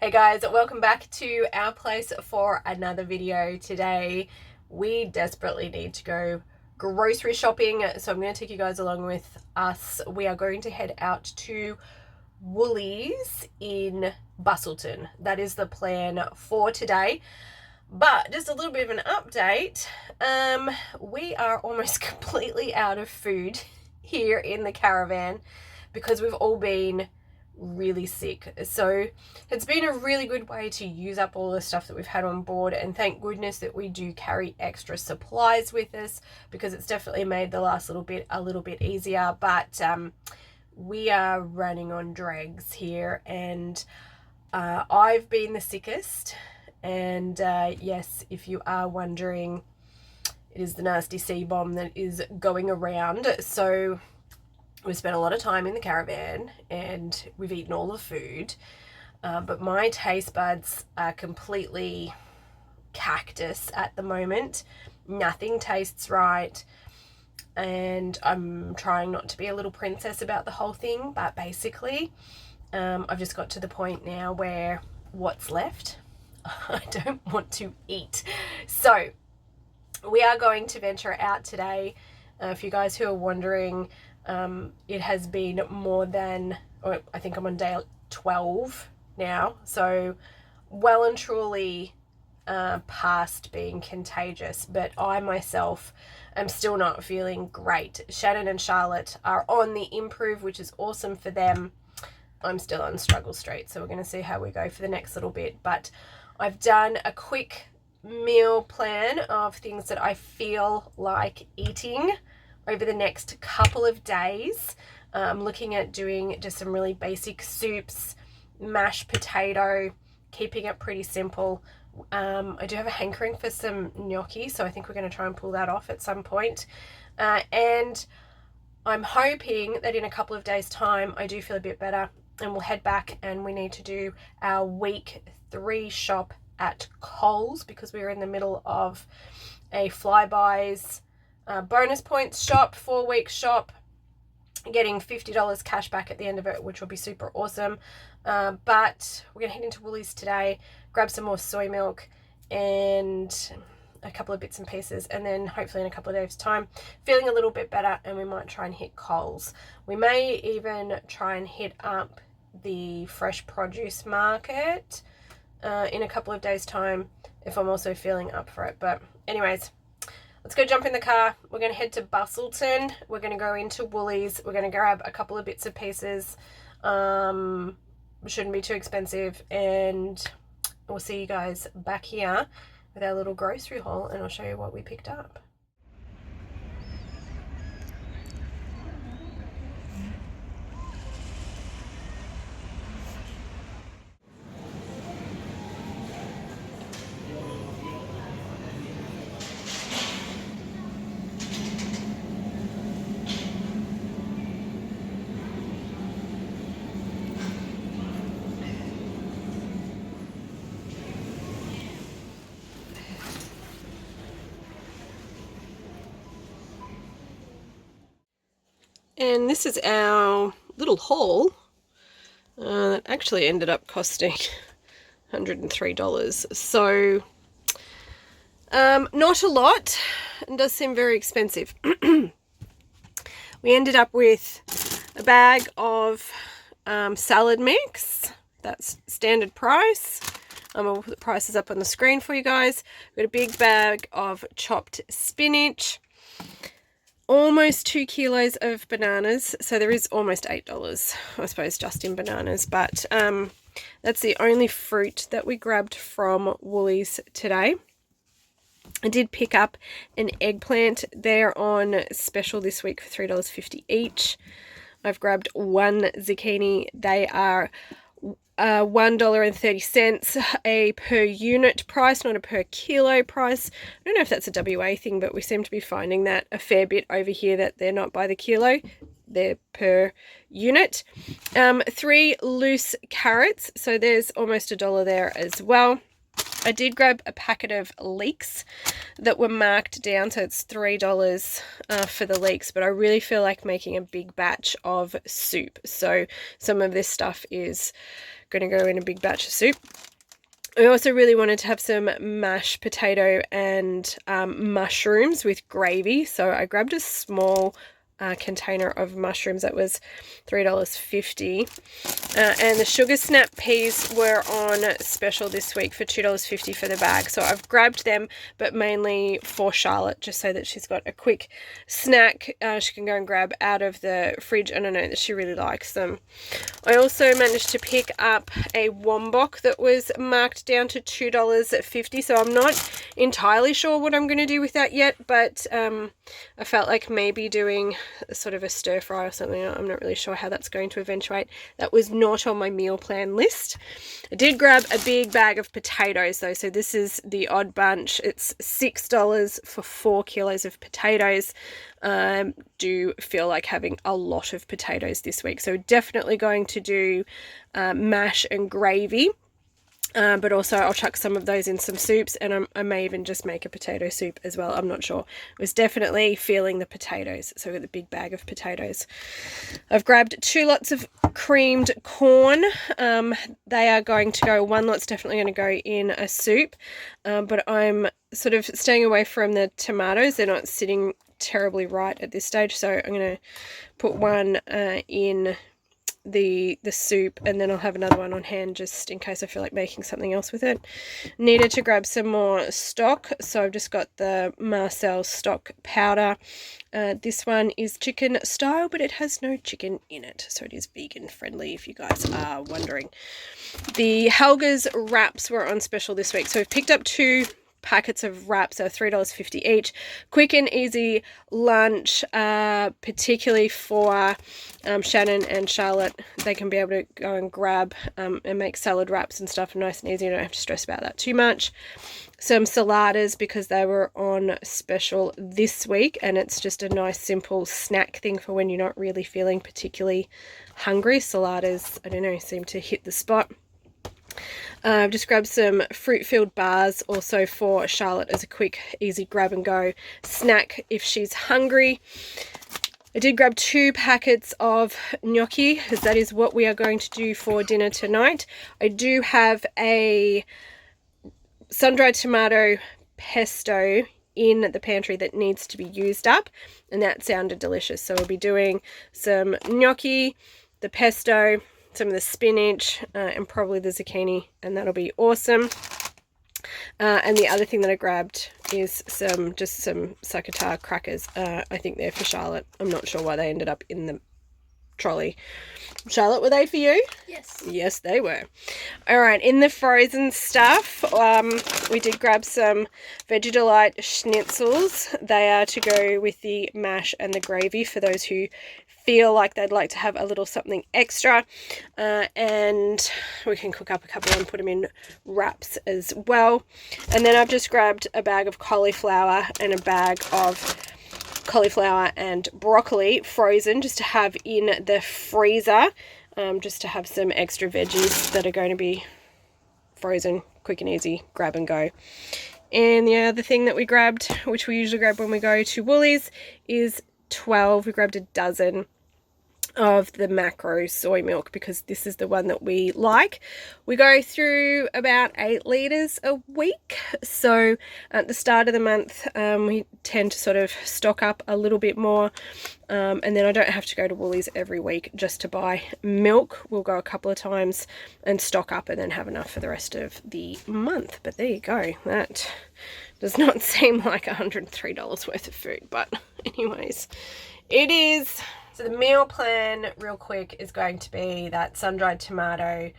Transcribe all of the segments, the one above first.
Hey guys, welcome back to our place for another video. Today we desperately need to go grocery shopping, so I'm going to take you guys along with us. We are going to head out to Woolies in Busselton. That is the plan for today. But just a little bit of an update. We are almost completely out of food here in the caravan because we've all been really sick. So it's been a really good way to use up all the stuff that we've had on board, and thank goodness that we do carry extra supplies with us because it's definitely made the last little bit a little bit easier. But we are running on dregs here, and I've been the sickest. And yes, if you are wondering, it is the nasty sea bomb that is going around. So we've spent a lot of time in the caravan and we've eaten all the food, but my taste buds are completely cactus at the moment. Nothing tastes right, and I'm trying not to be a little princess about the whole thing, but basically I've just got to the point now where what's left I don't want to eat. So we are going to venture out today. For you guys who are wondering, it has been more than, or I think I'm on day 12 now, so well and truly past being contagious, but I myself am still not feeling great. Shannon and Charlotte are on the improve, which is awesome for them. I'm still on struggle street, so we're going to see how we go for the next little bit. But I've done a quick meal plan of things that I feel like eating over the next couple of days. I'm looking at doing just some really basic soups, mashed potato, keeping it pretty simple. I do have a hankering for some gnocchi, so I think we're going to try and pull that off at some point. And I'm hoping that in a couple of days' time I do feel a bit better, and we'll head back and we need to do our week 3 shop at Coles because we're in the middle of a Flybuys bonus points shop, 4-week shop, getting $50 cash back at the end of it, which will be super awesome. But we're going to head into Woolies today, grab some more soy milk and a couple of bits and pieces, and then hopefully in a couple of days' time feeling a little bit better, and we might try and hit Coles. We may even try and hit up the fresh produce market in a couple of days' time if I'm also feeling up for it. But anyways, let's go jump in the car. We're going to head to Busselton. We're going to go into Woolies. We're going to grab a couple of bits and pieces. Shouldn't be too expensive. And we'll see you guys back here with our little grocery haul, and I'll show you what we picked up. And this is our little haul that actually ended up costing $103. So not a lot, and does seem very expensive. We ended up with a bag of salad mix. That's standard price. I'll put the prices up on the screen for you guys. We've got a big bag of chopped spinach, almost 2 kilos of bananas, so there is almost $8, I suppose, just in bananas. But that's the only fruit that we grabbed from Woolies today. I did pick up an eggplant. They're on special this week for $3.50 each. I've grabbed 1 zucchini. They are $1.30 a per unit price, not a per kilo price. I don't know if that's a WA thing, but we seem to be finding that a fair bit over here, that they're not by the kilo, they're per unit. 3 loose carrots, so there's almost $1 there as well. I did grab a packet of leeks that were marked down, so it's $3 for the leeks, but I really feel like making a big batch of soup. So some of this stuff is going to go in a big batch of soup. I also really wanted to have some mashed potato and mushrooms with gravy. So I grabbed a small container of mushrooms that was $3.50. And the sugar snap peas were on special this week for $2.50 for the bag. So I've grabbed them, but mainly for Charlotte, just so that she's got a quick snack. She can go and grab out of the fridge, and I know that she really likes them. I also managed to pick up a wombok that was marked down to $2.50. So I'm not entirely sure what I'm going to do with that yet, but I felt like maybe doing sort of a stir fry or something. I'm not really sure how that's going to eventuate. That was not on my meal plan list. I did grab a big bag of potatoes though, so this is the odd bunch. It's $6 for 4 kilos of potatoes. Do feel like having a lot of potatoes this week, so definitely going to do mash and gravy. But also I'll chuck some of those in some soups, and I may even just make a potato soup as well. I'm not sure. I was definitely feeling the potatoes, so I've got the big bag of potatoes. I've grabbed 2 lots of creamed corn. They are going to go, one lot's definitely going to go in a soup, but I'm sort of staying away from the tomatoes. They're not sitting terribly right at this stage, so I'm going to put one in the soup, and then I'll have another one on hand just in case I feel like making something else with it. Needed to grab some more stock, so I've just got the Marcel stock powder. This one is chicken style, but it has no chicken in it, so it is vegan friendly if you guys are wondering. The Helga's wraps were on special this week, so we've picked up 2 packets of wraps, so $3.50 each. Quick and easy lunch, particularly for Shannon and Charlotte. They can be able to go and grab and make salad wraps and stuff, nice and easy. You don't have to stress about that too much. Some saladas, because they were on special this week, and it's just a nice simple snack thing for when you're not really feeling particularly hungry. Saladas, I don't know, seem to hit the spot. I've just grabbed some fruit-filled bars also for Charlotte as a quick, easy grab-and-go snack if she's hungry. I did grab 2 packets of gnocchi, because that is what we are going to do for dinner tonight. I do have a sun-dried tomato pesto in the pantry that needs to be used up, and that sounded delicious. So we'll be doing some gnocchi, the pesto, some of the spinach, and probably the zucchini, and that'll be awesome. And the other thing that I grabbed is some succotash crackers. I think they're for Charlotte. I'm not sure why they ended up in the trolley. Charlotte, were they for you? Yes. Yes, they were. All right, in the frozen stuff, we did grab some Veggie Delight schnitzels. They are to go with the mash and the gravy for those who feel like they'd like to have a little something extra, and we can cook up a couple and put them in wraps as well. And then I've just grabbed a bag of cauliflower and a bag of cauliflower and broccoli frozen, just to have in the freezer, just to have some extra veggies that are going to be frozen, quick and easy, grab and go. And the other thing that we grabbed, which we usually grab when we go to Woolies, is 12. We grabbed a dozen of the macro soy milk, because this is the one that we like. We go through about 8 litres a week, so at the start of the month we tend to sort of stock up a little bit more, and then I don't have to go to Woolies every week just to buy milk. We'll go a couple of times and stock up, and then have enough for the rest of the month. But there you go, that does not seem like $103 worth of food, but anyways, it is. So the meal plan, real quick, is going to be that sun-dried tomato,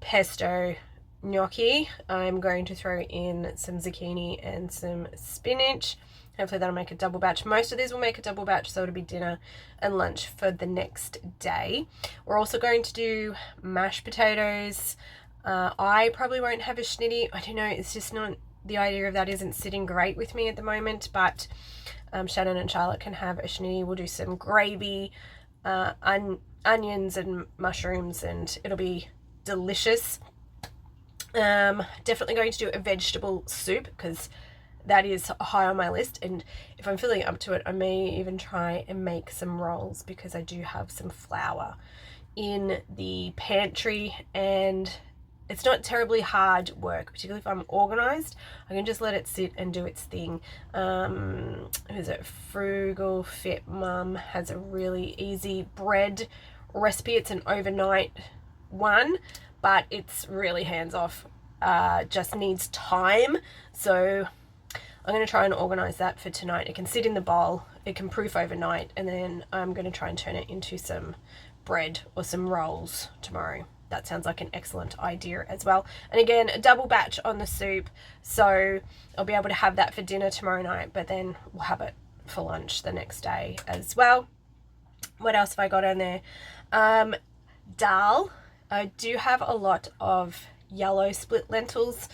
pesto, gnocchi. I'm going to throw in some zucchini and some spinach. Hopefully that'll make a double batch. Most of these will make a double batch, so it'll be dinner and lunch for the next day. We're also going to do mashed potatoes. I probably won't have a schnitty. I don't know, it's just not, the idea of that isn't sitting great with me at the moment, but Shannon and Charlotte can have a schnitty. We'll do some gravy, onions and mushrooms, and it'll be delicious. Definitely going to do a vegetable soup, because that is high on my list, and if I'm feeling up to it, I may even try and make some rolls, because I do have some flour in the pantry, and it's not terribly hard work, particularly if I'm organized. I can just let it sit and do its thing. Who's it? Frugal Fit Mum has a really easy bread recipe. It's an overnight one, but it's really hands off. Just needs time. So I'm going to try and organize that for tonight. It can sit in the bowl, it can proof overnight, and then I'm going to try and turn it into some bread or some rolls tomorrow. That sounds like an excellent idea as well. And again, a double batch on the soup, so I'll be able to have that for dinner tomorrow night, but then we'll have it for lunch the next day as well. What else have I got on there? Dal. I do have a lot of yellow split lentils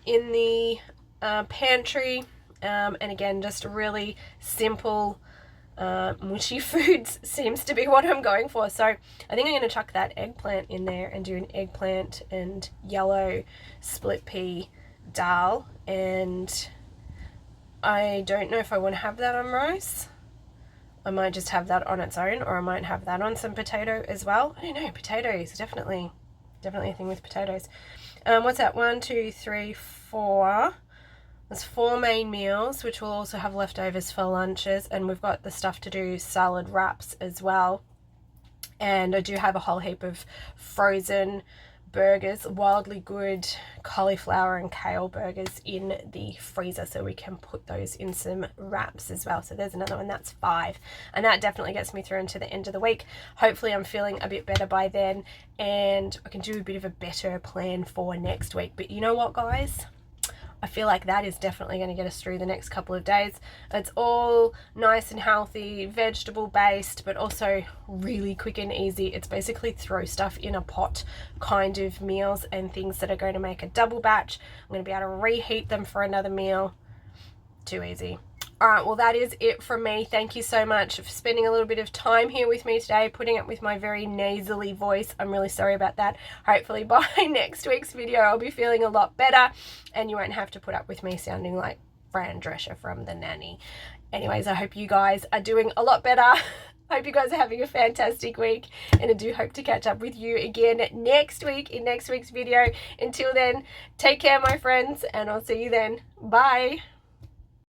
in the pantry, and again, just really simple mushy foods seems to be what I'm going for. So I think I'm going to chuck that eggplant in there and do an eggplant and yellow split pea dal. And I don't know if I want to have that on rice. I might just have that on its own, or I might have that on some potato as well. I don't know, potatoes, definitely a thing with potatoes. What's that? 1, 2, 3, 4. There's 4 main meals, which we'll also have leftovers for lunches, and we've got the stuff to do salad wraps as well. And I do have a whole heap of frozen burgers, Wildly Good cauliflower and kale burgers in the freezer, so we can put those in some wraps as well. So there's another one, that's 5, and that definitely gets me through into the end of the week. Hopefully I'm feeling a bit better by then, and I can do a bit of a better plan for next week. But you know what, guys? I feel like that is definitely going to get us through the next couple of days. It's all nice and healthy, vegetable based, but also really quick and easy. It's basically throw stuff in a pot kind of meals and things that are going to make a double batch. I'm going to be able to reheat them for another meal. Too easy. All right, well, that is it from me. Thank you so much for spending a little bit of time here with me today, putting up with my very nasally voice. I'm really sorry about that. Hopefully by next week's video, I'll be feeling a lot better, and you won't have to put up with me sounding like Fran Drescher from The Nanny. Anyways, I hope you guys are doing a lot better. I hope you guys are having a fantastic week, and I do hope to catch up with you again next week in next week's video. Until then, take care, my friends, and I'll see you then. Bye.